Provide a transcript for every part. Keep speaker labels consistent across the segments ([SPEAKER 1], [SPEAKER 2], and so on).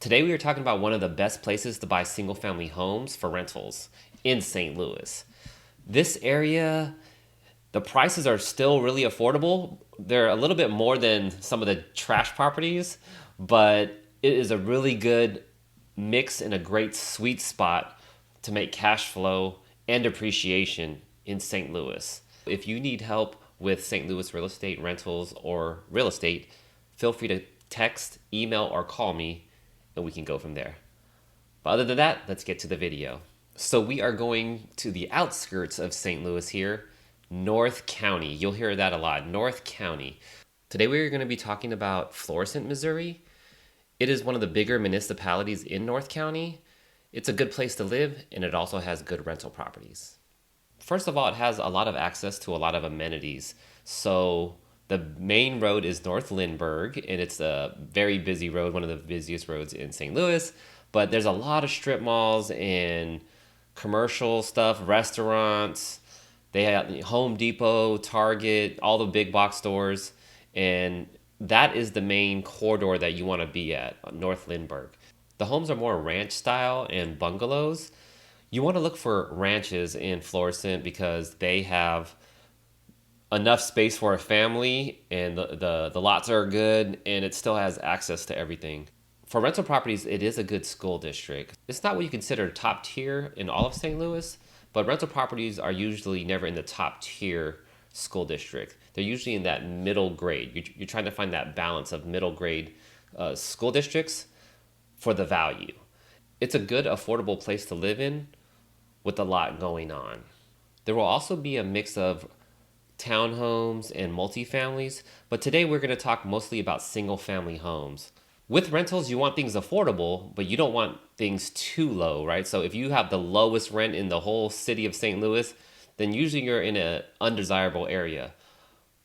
[SPEAKER 1] Today we are talking about one of the best places to buy single family homes for rentals in St. Louis. This area, the prices are still really affordable. They're a little bit more than some of the trash properties, but it is a really good mix and a great sweet spot to make cash flow and appreciation in St. Louis. If you need help with St. Louis real estate rentals or real estate, feel free to text, email, or call me and we can go from there. But other than that, let's get to the video. So we are going to the outskirts of St. Louis here, North County. You'll hear that a lot, North County. Today we're going to be talking about Florissant, Missouri. It is one of the bigger municipalities in North County. It's a good place to live, and it also has good rental properties. First of all, it has a lot of access to a lot of amenities. So the main road is North Lindbergh, and it's a very busy road, one of the busiest roads in St. Louis. But there's a lot of strip malls and commercial stuff, restaurants. They have Home Depot, Target, all the big box stores. And that is the main corridor that you want to be at, North Lindbergh. The homes are more ranch style and bungalows. You want to look for ranches in Florissant because they have enough space for a family, and the lots are good, and it still has access to everything. For rental properties, it is a good school district. It's not what you consider top tier in all of St. Louis, but rental properties are usually never in the top tier school district. They're usually in that middle grade. You're trying to find that balance of middle grade school districts for the value. It's a good, affordable place to live in with a lot going on. There will also be a mix of townhomes and multifamilies, but today we're going to talk mostly about single family homes. With rentals, you want things affordable, but you don't want things too low, right? So if you have the lowest rent in the whole city of St. Louis, then usually you're in an undesirable area.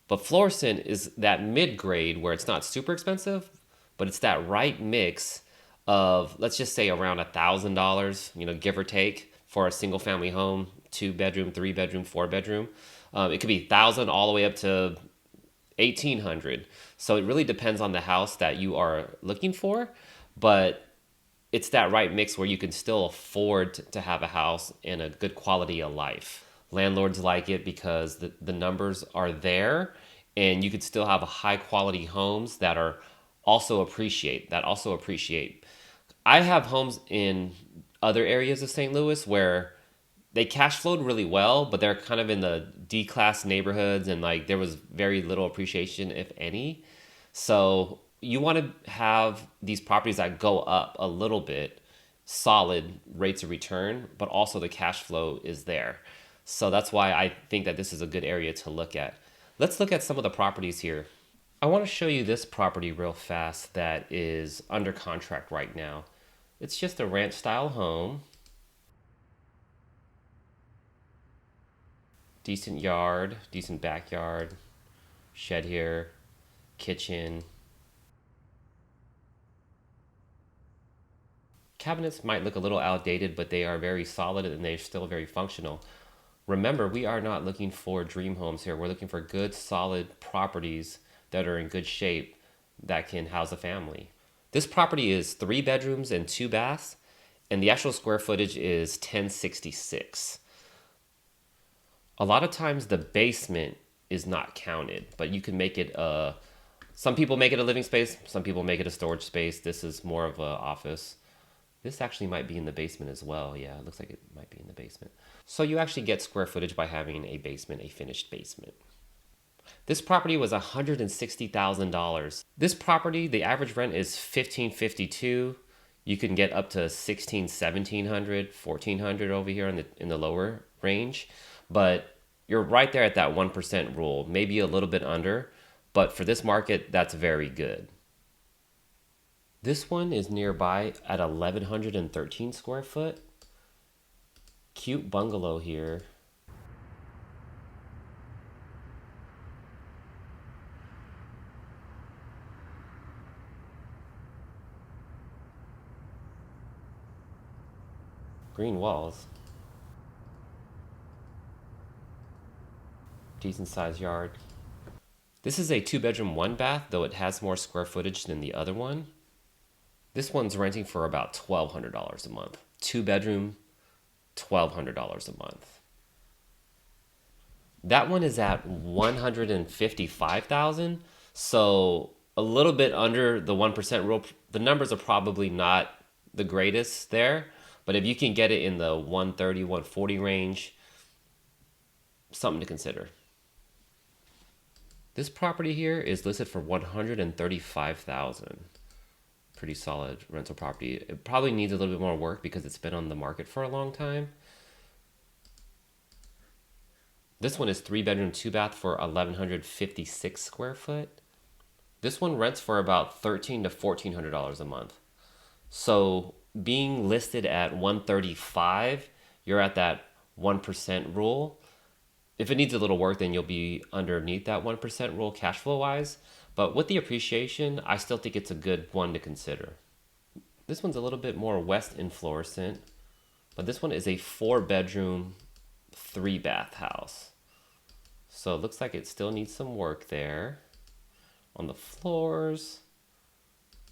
[SPEAKER 1] But Florissant is that mid-grade where it's not super expensive, but it's that right mix of, let's just say, around $1,000, give or take, for a single family home, 2-bedroom, 3-bedroom, 4-bedroom. It could be 1,000 all the way up to 1,800. So it really depends on the house that you are looking for, but it's that right mix where you can still afford to have a house and a good quality of life. Landlords like it because the numbers are there, and you could still have a high quality homes that also appreciate. I have homes in other areas of St. Louis where they cash flowed really well, but they're kind of in the D-class neighborhoods, and like there was very little appreciation, if any. So you want to have these properties that go up a little bit, solid rates of return, but also the cash flow is there. So that's why I think that this is a good area to look at. Let's look at some of the properties here. I want to show you this property real fast that is under contract right now. It's just a ranch style home. Decent yard, decent backyard, shed here, kitchen. Cabinets might look a little outdated, but they are very solid and they're still very functional. Remember, we are not looking for dream homes here. We're looking for good, solid properties that are in good shape that can house a family. This property is 3 bedrooms and 2 baths, and the actual square footage is 1066. A lot of times the basement is not counted, but you can make it some people make it a living space, some people make it a storage space. This is more of an office. This actually might be in the basement as well. Yeah, it looks like it might be in the basement. So you actually get square footage by having a basement, a finished basement. This property was $160,000. This property, the average rent is $1,552. You can get up to $1,600, $1,700, $1,400 over here in the lower range. But you're right there at that 1% rule, maybe a little bit under. But for this market, that's very good. This one is nearby at 1,113 square foot. Cute bungalow here. Green walls. Decent sized yard. This is a 2-bedroom, 1 bath, though it has more square footage than the other one. This one's renting for about $1,200 a month. 2 bedroom, $1,200 a month. That one is at 155,000, so a little bit under the 1% rule. The numbers are probably not the greatest there, but if you can get it in the 130, 140 range, something to consider. This property here is listed for 135,000. Pretty solid rental property. It probably needs a little bit more work because it's been on the market for a long time. This one is 3 bedroom, 2 bath for 1,156 square foot. This one rents for about $1,300 to $1,400 a month. So being listed at 135, you're at that 1% rule. If it needs a little work, then you'll be underneath that 1% rule cash flow wise. But with the appreciation, I still think it's a good one to consider. This one's a little bit more west in Florissant, but this one is a 4 bedroom, 3 bath house. So it looks like it still needs some work there on the floors,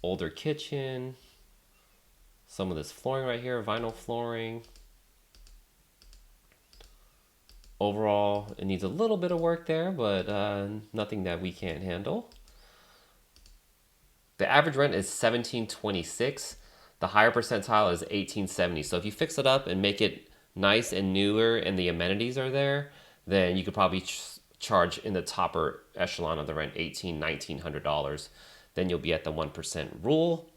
[SPEAKER 1] older kitchen, some of this flooring right here, vinyl flooring. Overall, it needs a little bit of work there, but nothing that we can't handle. The average rent is $1,726. The higher percentile is $1,870. So if you fix it up and make it nice and newer and the amenities are there, then you could probably charge in the topper echelon of the rent $1,800, $1,900. Then you'll be at the 1% rule.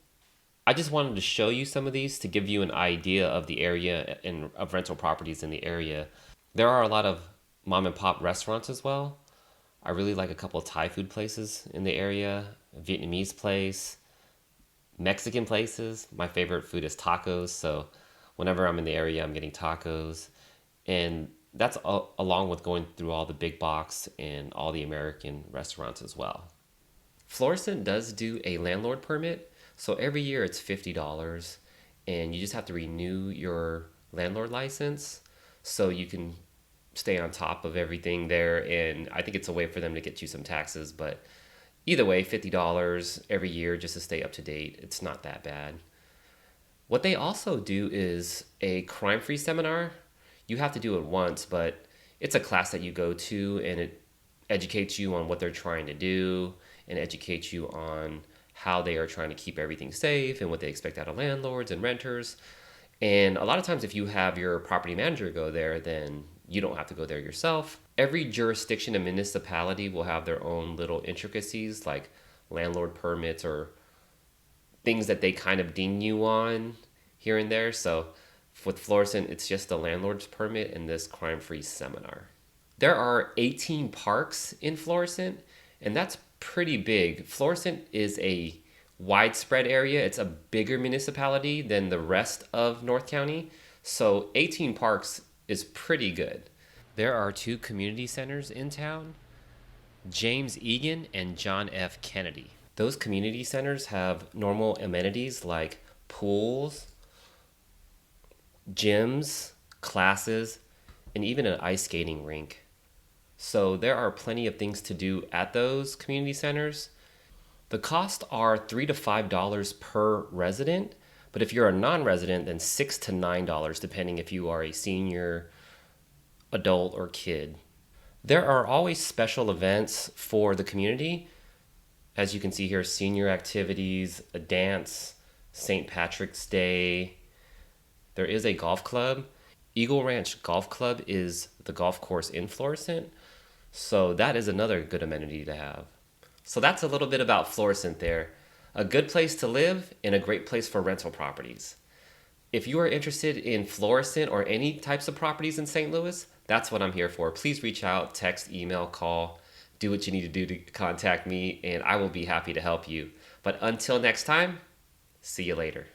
[SPEAKER 1] I just wanted to show you some of these to give you an idea of the area and of rental properties in the area. There are a lot of mom and pop restaurants as well. I really like a couple of Thai food places in the area, a Vietnamese place, Mexican places. My favorite food is tacos, so whenever I'm in the area, I'm getting tacos. And that's along with going through all the big box and all the American restaurants as well. Florissant does do a landlord permit, so every year it's $50, and you just have to renew your landlord license so you can stay on top of everything there. And I think it's a way for them to get you some taxes, but either way, $50 every year just to stay up to date. It's not that bad. What they also do is a crime-free seminar. You have to do it once, but it's a class that you go to and it educates you on what they're trying to do and educates you on how they are trying to keep everything safe and what they expect out of landlords and renters. And a lot of times if you have your property manager go there, then you don't have to go there yourself. Every jurisdiction and municipality will have their own little intricacies like landlord permits or things that they kind of ding you on here and there. So with Florissant, it's just the landlord's permit and this crime-free seminar. There are 18 parks in Florissant, and that's pretty big. Florissant is a widespread area. It's a bigger municipality than the rest of North County. So 18 parks is pretty good. There are 2 community centers in town, James Egan and John F. Kennedy. Those community centers have normal amenities like pools, gyms, classes, and even an ice skating rink. So there are plenty of things to do at those community centers. The costs are $3 to $5 per resident, but if you're a non-resident, then $6 to $9, depending if you are a senior, adult, or kid. There are always special events for the community. As you can see here, senior activities, a dance, St. Patrick's Day. There is a golf club. Eagle Ranch Golf Club is the golf course in Florissant. So that is another good amenity to have. So that's a little bit about Florissant there. A good place to live and a great place for rental properties. If you are interested in Florissant or any types of properties in St. Louis, that's what I'm here for. Please reach out, text, email, call, do what you need to do to contact me, and I will be happy to help you. But until next time, see you later.